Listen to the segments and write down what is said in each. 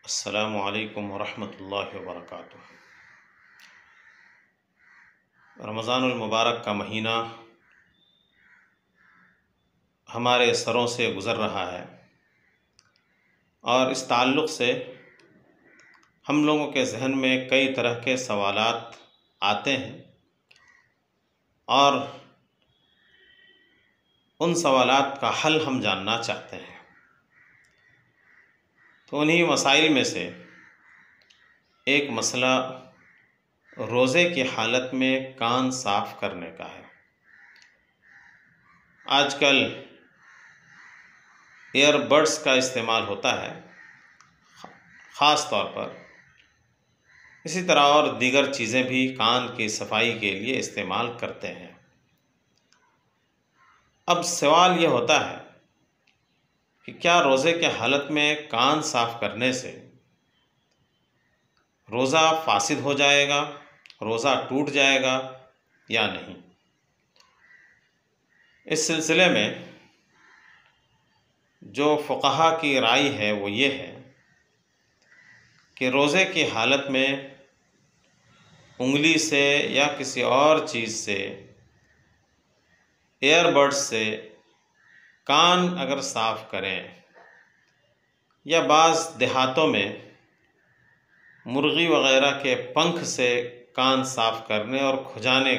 अस्सलामु अलैकुम वरहमतुल्लाहि वबरकातुह। रमज़ानुल मुबारक का महीना हमारे सरों से गुज़र रहा है और इस ताल्लुक़ से हम लोगों के ज़हन में कई तरह के सवालात आते हैं और उन सवालात का हल हम जानना चाहते हैं। तो उन्हीं मसाइल में से एक मसला रोज़े की हालत में कान साफ़ करने का है। आजकल ईयरबड्स का इस्तेमाल होता है ख़ास तौर पर, इसी तरह और दीगर चीज़ें भी कान की सफाई के लिए इस्तेमाल करते हैं। अब सवाल ये होता है कि क्या रोज़े के हालत में कान साफ़ करने से रोज़ा फासिद हो जाएगा, रोज़ा टूट जाएगा या नहीं। इस सिलसिले में जो फ़ुक़हा की राय है वो ये है कि रोज़े की हालत में उंगली से या किसी और चीज़ से, ईयरबड्स से कान अगर साफ़ करें या बाज़ देहातों में मुर्गी वग़ैरह के पंख से कान साफ़ करने और खुजाने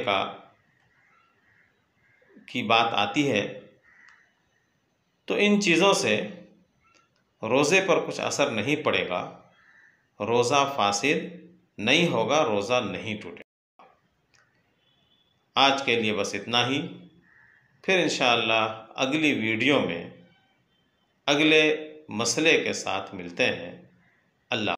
की बात आती है, तो इन चीज़ों से रोज़े पर कुछ असर नहीं पड़ेगा, रोज़ा फासिद नहीं होगा, रोज़ा नहीं टूटेगा। आज के लिए बस इतना ही। फिर इंशाअल्लाह अगली वीडियो में अगले मसले के साथ मिलते हैं। अल्लाह।